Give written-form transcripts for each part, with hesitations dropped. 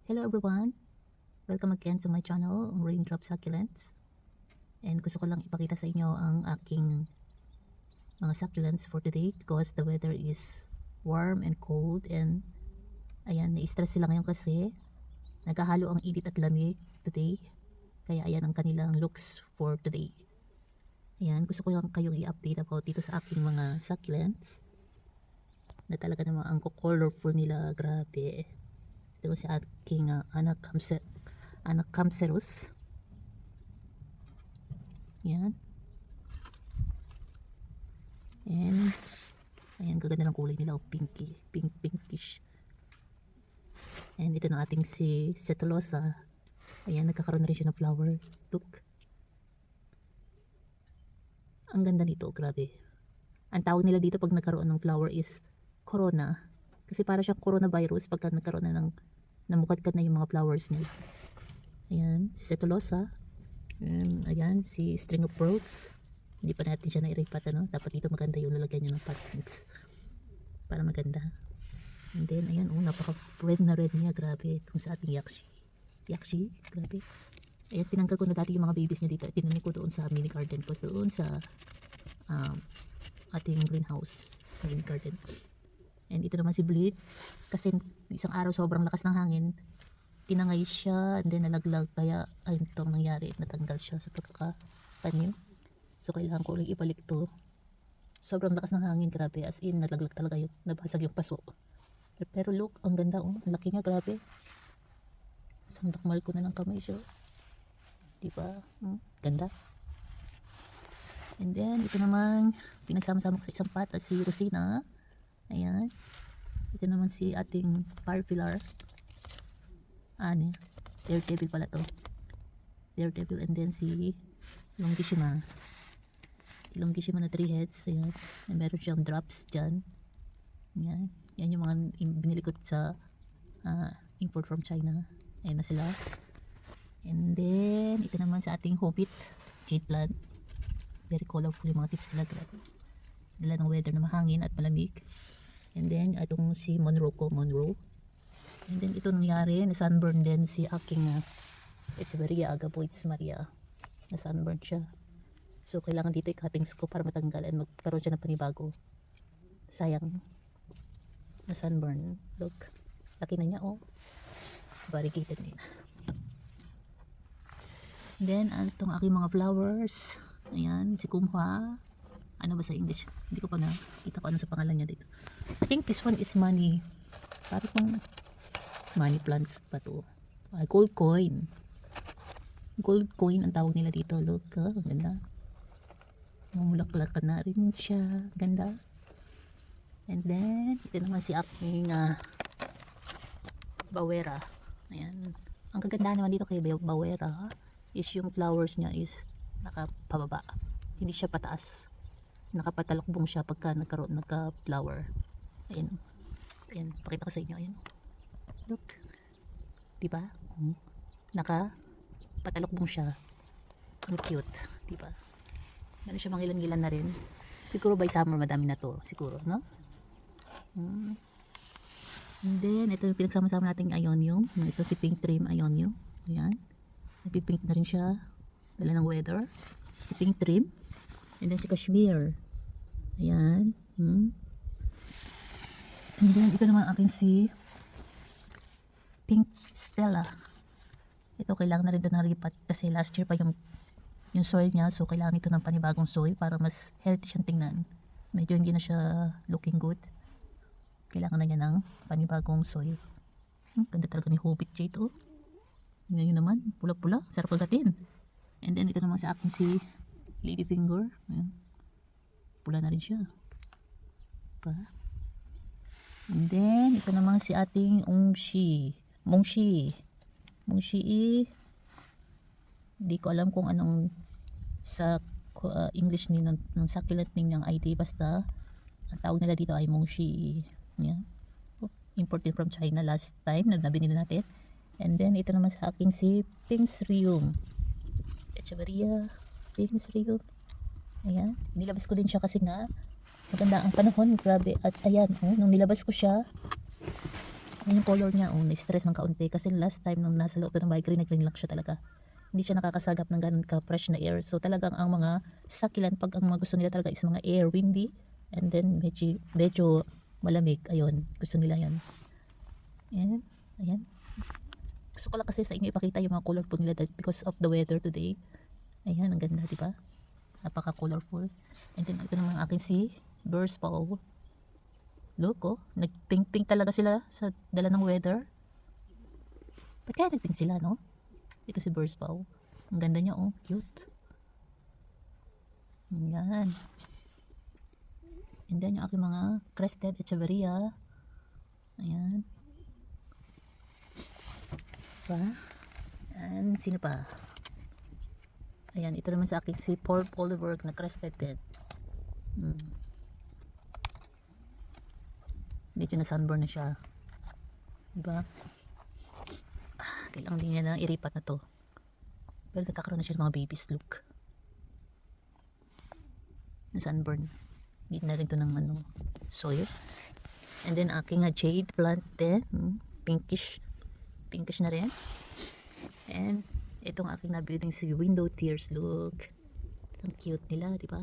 Hello everyone! Welcome again to my channel, Raindrop Succulents. And gusto ko lang ipakita sa inyo ang aking mga succulents for today because the weather is warm and cold and ayan, na-stress sila ngayon kasi nagkahalo ang init at lamig today. Kaya ayan ang kanilang looks for today. Ayan, gusto ko lang kayong i-update about dito sa aking mga succulents na talaga namang ang colorful nila, grabe. Ito si aking Anacampserus. Yan. And ayan, gaganda ng kulay nila, pinkish. And ito na ating si Setulosa. Ayan, nagkakaroon na rin siya ng flower. Look. Ang ganda nito, grabe. Ang tawag nila dito pag nagkaroon ng flower is corona. Kasi para siyang coronavirus pagka nagkaroon na ng namukadkad na yung mga flowers niya. Ayan, si Setulosa. Ayan, si String of Pearls. Hindi pa natin siya na-iripat, ano? Dapat dito maganda yung lalagyan niya ng pot mix. Para maganda. And then, ayan, napaka-red na red niya. Grabe. Itong sa ating Yakshi. Grabe. Ayan, tinanggal ko na dati yung mga babies niya dito. Tinanim ko doon sa mini garden ko. Doon sa ating greenhouse. Mini garden. And ito naman si Bleed. Kasi isang araw sobrang lakas ng hangin. Tinangay siya and then nalaglag, kaya ayun itong nangyari, natanggal siya sa pagkakapanim. So kailangan ko ulit ibalik to. Sobrang lakas ng hangin, grabe, as in nalaglag talaga yun, nabasag yung paso. Pero look, ang ganda, ang laki niya, grabe. Sandakmal ko na ng kamay siya, diba? Ganda. And then ito naman, pinagsama-sama ko sa isang pot at si Rosina. Ayan, ito naman si ating Parfilar. Daredevil pala to. Daredevil, and then si Longishima. Longishima na 3 heads. Ayan. Meron siyang drops dyan. Ayan. Yan yung mga binili ko sa import from China. Ayan na sila. And then ito naman sa ating Hobbit jade plant. Very colorful yung mga tips nila. Dala ng weather na mahangin at malamig. And then itong si Monroe. And then ito nangyari, na sunburn din si aking Echeverria Agapoides Maria. Na sunburn siya. So kailangan dito i-cuttings ko para matanggal and magkaroon siya ng panibago. Sayang. Na sunburn. Look. Laki na niya, oh. Variegated na yun. Then itong aking mga flowers. Ayan, si Kumha. Ano ba sa English? Hindi ko pa nakita ko ano sa pangalan niya dito. I think this one is money. Parang money plants pa to. Gold coin. Gold coin ang tawag nila dito. Look, ang ganda. Mamulaklak na rin siya. Ganda. And then, ito naman si aking Bawera. Ayan. Ang kaganda naman dito kay Bawera is yung flowers niya is nakapababa. Hindi siya pataas. Nakapatalokbong siya pagka nagka-flower. Ayan. Ayan. Pakita ko sa inyo. Ayan. Look. Diba? Naka-patalokbong siya. Ang cute. Diba? Meron siya mga ilan-ilan na rin. Siguro by summer madami na to. Siguro, no? And then, ito yung pinagsama-sama natin Ionium. Ito si Pink Trim Ionium. Ayan. Nagpipink na rin siya. Dala ng weather. Si Pink Trim. And then si Kashmir. Ayan. And then, ito naman aking si Pink Stella. Ito kailangan na rin ito ng ripat kasi last year pa yung soil niya, so kailangan ito ng panibagong soil para mas healthy siyang tingnan. Medyo hindi na siya looking good. Kailangan na niya ng panibagong soil. Ganda talaga ni Hobbit Jade, oh. Tingnan nyo naman, pula-pula, sarap pagdating. And then ito naman sa akin si Ladyfinger. Ayan. Pula na rin siya. Pa. And then ito naman si ating Mongshi. Hindi ko alam kung anong sa English ng succulent name niyang ID, basta ang tawag nila dito ay Mongshi. Yan. Imported from China last time na nabinili natin. And then ito naman sa aking si Pinksyrium. Echeverria Pinksyrium. Ayan, nilabas ko din siya kasi nga maganda ang panahon, grabe. At ayan, nung nilabas ko siya, Yan yung color niya, oh, na-stress ng kaunti. Kasi last time nung nasa loob ko ng bahay, green na green lang siya talaga. Hindi siya nakakasagap ng ganun ka-fresh na air. So talagang ang mga sakilan, pag ang mga gusto nila talaga is mga air, windy, and then medyo malamig. Ayun, gusto nila yan. Ayan, ayan. Gusto ko lang kasi sa inyo ipakita yung mga color po nila because of the weather today. Ayan, ang ganda, di ba? Napaka-colorful. And then ito naman ang aking si Burst Paw. Look, oh, nag-pink-pink talaga sila sa dala ng weather. Ba't kaya nag-pink sila, no? Ito si Burst Paw. Ang ganda niya, oh, cute. Ayan. And then yung aking mga crested echeveria. Ayan. Diba? And sino pa? Ayan, ito naman sa aking si Paul Oliver na crested din. Medyo na sunburn na siya. Diba? Kailangan din niya na iripat na to. Pero nagkakaroon na siya ng mga babies look. Na sunburn. Need na rin to ng soil. And then aking jade plant din. Pinkish. Pinkish na rin. And itong aking nabili din si window tears look. Ang cute nila, di ba?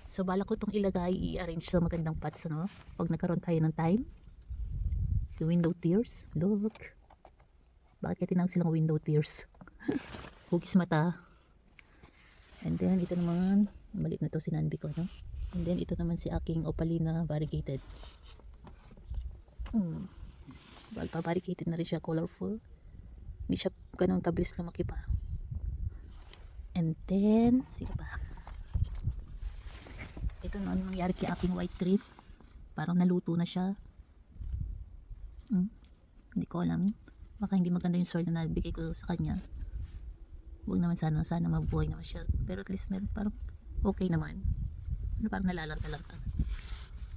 So bala ko itong ilagay, i-arrange sa magandang pots, ano? Pag nagkaroon tayo ng time. The window tears, look. Bakit kaya tinawag silang window tears? Hugis mata. And then ito naman, maliit na to si Nanbi ko, no? And then ito naman si aking opalina variegated. Variegated na rin siya, colorful. Hindi siya ganun kabilis lumaki pa. And then, sino pa? Ito na nangyari kay aking white cream. Parang naluto na siya. Hindi ko alam. Baka hindi maganda yung soil na nabigay ko sa kanya. Huwag naman sana mabuhay naman siya. Pero at least meron parang okay naman. Pero parang nalalanta-lanta.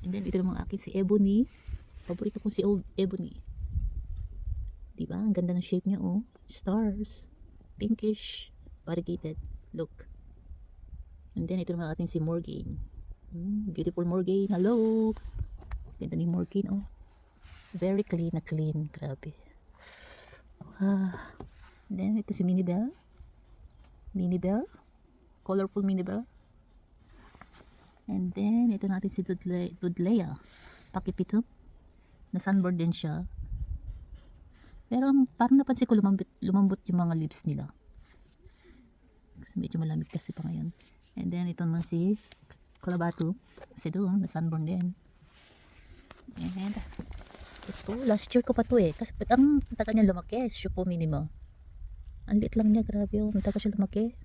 And then ito naman aking si Ebony. Paborito kong si Ebony. Diba? Ang ganda ng shape niya, oh. Stars. Pinkish. Variegated. Look. And then, ito naman ating si Morgane. Beautiful Morgane. Hello! Ganda ni Morgane, oh. Very clean na clean. Grabe. And then, ito si Minibel. Minibel. Colorful Minibel. And then, ito natin si Dudleya. Pakipitom. Na sunburn din siya. Pero parang napansin ko lumambot yung mga leaves nila. Kasi medyo malamig kasi pa ngayon. And then ito naman si Kalabato. Kasi doon, na sunburn din. And ito, last year ko pa to eh. Kasi ang taga niya lumaki. Shupo minima. Ang liit lang niya, grabe yung taga siya lumaki.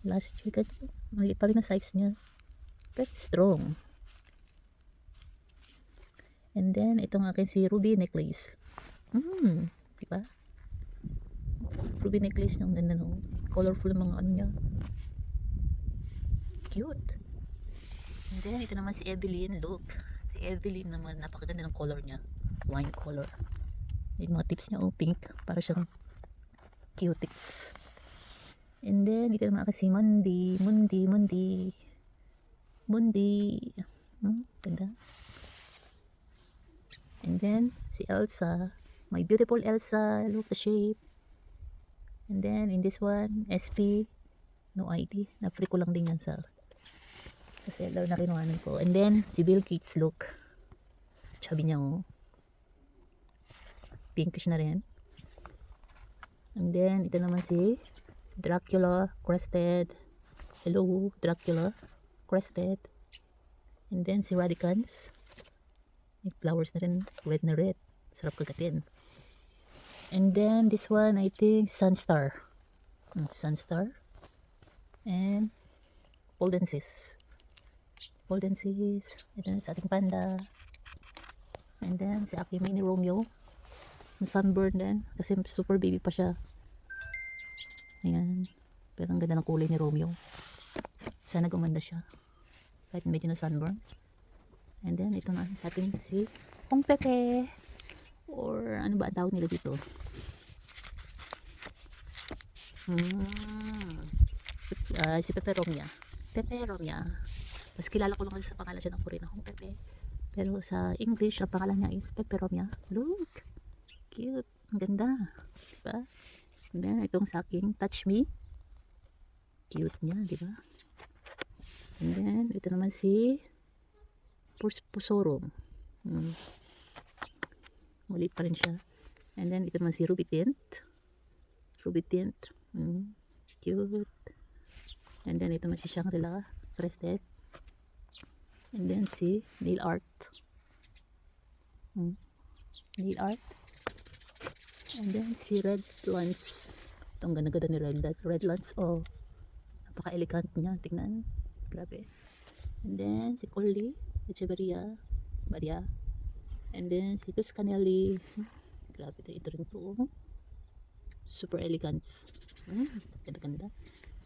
Last year, maliit pa rin na size niya. Pero strong. And then, itong akin si Ruby necklace. Diba? Ruby necklace niya, ang ganda no. Colorful ng mga ano niya. Cute. And then, ito naman si Evelyn. Look. Si Evelyn naman, napakaganda ng color niya. Wine color. Yung mga tips niya, oh, pink. Para siyang cutics. And then, ito naman kasi Mundi. Ganda. And then, si Elsa. My beautiful Elsa. Look the shape. And then, in this one, SP. No ID. Na-free ko lang din yan sa seller na kinuhanan ko. And then, si Bill Gates, look. Chubby niya, oh. Pinkish na rin. And then, ito naman si Dracula Crested. Hello, Dracula Crested. And then, si Radicans. May flowers na rin. Red na red. Sarap kagatin. And then, this one, I think, Sunstar. Sunstar. And, Poldensis. Ito na sa ating panda. And then, si aking mini Romeo. Sunburn din. Kasi super baby pa siya. Ayan. Pero ang ganda ng kulay ni Romeo. Sana gumanda siya. Kahit medyo na sunburn. And then, ito na sa ating si Hong Pepe. Or, ano ba ang tawag nila dito? Si Peperomia. Mas kilala ko lang kasi sa pangalan siya ng Korean, Hong Pepe. Pero sa English, ang pangalan niya is Peperomia. Look! Cute! Ang ganda! Diba? And then, itong sa aking Touch Me. Cute niya, diba? And then, ito naman si Pusorum. Maliit pa rin siya. And then, ito naman si Ruby Tint. Ruby Tint. Cute. And then, ito naman si Shangri-La. Crested. And then, si Nail Art. Nail Art. And then, si Red Lance. Itong ganda-ganda ni Red Lance. Oh, napaka-elegant niya. Tingnan. Grabe. And then, si Collie. Echeverria. Maria. And then, si Tuscanelli. Grabe. Ito rin to. Super elegant. Ganda-ganda.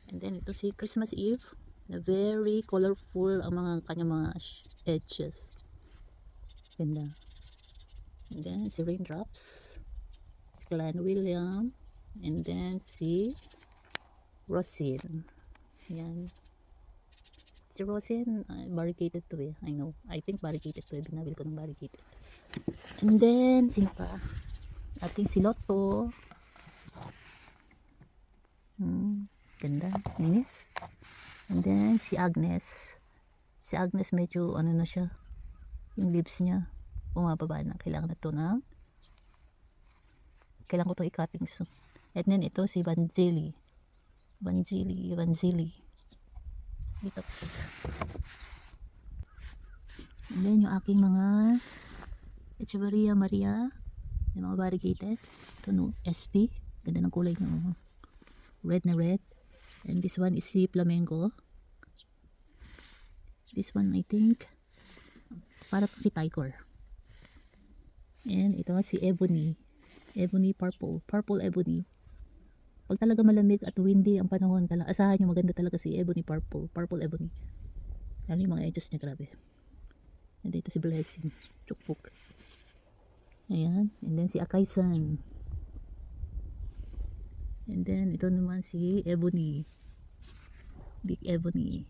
And then, ito si Christmas Eve. Na very colorful ang mga kanyang mga edges. Ganda. And then, si Raindrops. Si Glenn William. And then, si Rosin. Yan. Si Rosin, barricaded to eh. I know. I think barricaded to eh. Binabil ko ng barricaded. And then, sino pa? Ating si Lotto. Ganda. Linis. And then, si Agnes. Si Agnes medyo, ano na siya. Yung lips niya. Bumababa na. Kailangan na to ng kailangan ko to i-cutting. So. And then, ito si Vanzili. Vanzili. Ditops. And then, yung aking mga Echeverria Maria. Yung mga variegated. Ito no, SP. Ganda ng kulay niya. Red na red. And this one is si Flamengo. This one, I think, para po si Tiger. And ito si Ebony. Ebony Purple. Purple Ebony. Pag talaga malamig at windy ang panahon, asahan nyo maganda talaga si Ebony Purple. Purple Ebony. Lalo yung mga edges niya, grabe. And ito si Blessing. Chukpuk. Ayan. And then si Akaisan. And then ito naman si Ebony. Big Ebony.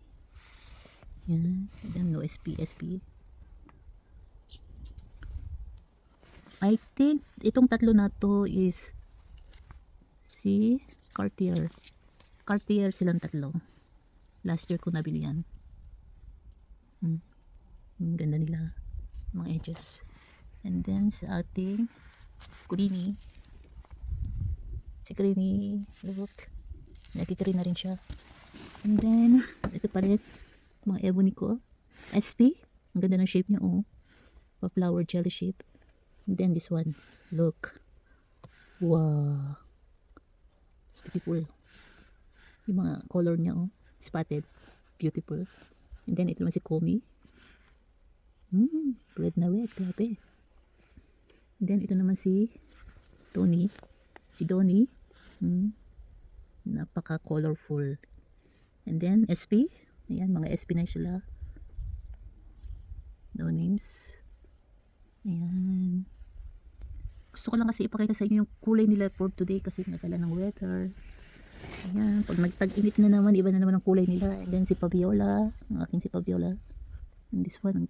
Yan. And then no SP. I think itong tatlo na to is si Cartier. Cartier silang tatlo. Last year ko nabili yan. Ang ganda nila. Mga edges. And then sa ating Kurini. Si Kurini. Look. Nakikiri na rin siya. And then ito pa rin. Mga ebony ko. SP. Ang ganda ng shape niya. Oh. Pa-flower jelly shape. And then this one. Look. Wow. Beautiful. Yung mga color niya. Oh. Spotted. Beautiful. And then ito naman si Komi. Red na red. Grabe. And then ito naman si Tony. Si Donnie. Napaka colorful. And then SP. Ayan, mga SP na sila. No names. Ayan. Gusto ko lang kasi ipakita sa inyo yung kulay nila for today kasi nagdala ng weather. Ayan, pag nagtag-init na naman, iba na naman ang kulay nila. And then si Fabiola, ang aking si Fabiola. And this one,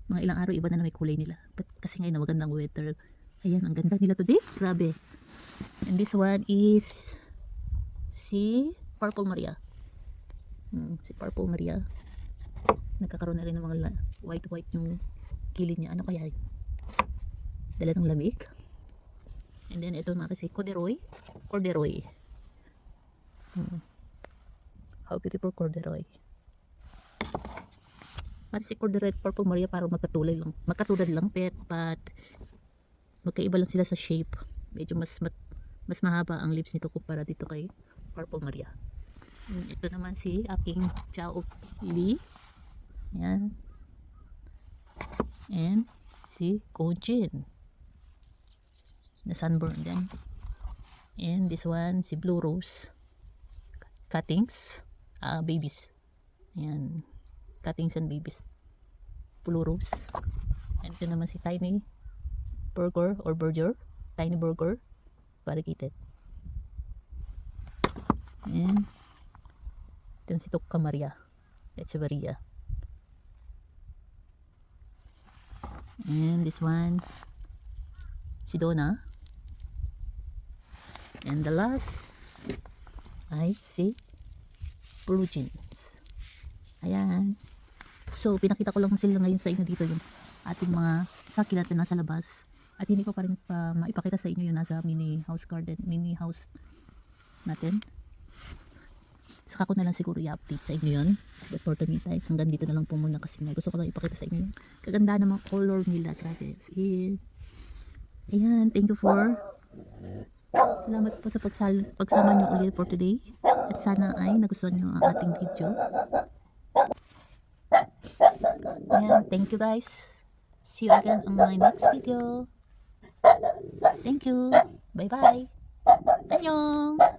mga ilang araw, iba na naman yung kulay nila. But kasi ngayon, magandang weather. Ayan, ang ganda nila today. Grabe. And this one is si Purple Maria. Si Purple Maria. Nagkakaroon na rin ng mga white yung kilid niya. Ano kaya yun? Dala ng lamig. And then ito mga kasi Corduroy. How beautiful Corduroy. Para si Corduroy at Purple Maria parang magkatulad lang but magkaiba lang sila sa shape. Medyo mas mahaba ang lips nito kumpara dito kay Purple Maria. Ito naman si aking Chao Li. Yan. And si Kojin. Na sunburn din. And this one, si Blue Rose. Cuttings. Babies. Ayan. Cuttings and babies. Blue Rose. And ito naman si Tiny Burger or Burger. Tiny Burger. Variegated. And ito si Tukka Maria. Echeverria. And this one, si Donna. And the last ay si Blue Jeans. Ayan. So, pinakita ko lang sila ngayon sa inyo dito yung ating mga succulent na nasa labas. At hindi ko pa rin maipakita sa inyo yung nasa mini house garden, mini house natin. Saka ko na lang siguro i-update sa inyo yun. But for the meantime, hanggang dito na lang po muna kasi gusto ko lang ipakita sa inyo yung kaganda ng mga color nila. Grabe. Ayan, thank you for salamat po sa pagsama nyo ulit for today. At sana ay nagustuhan nyo ang ating video. Ayan, thank you guys. See you again on my next video. Thank you. Bye bye. Annyeong.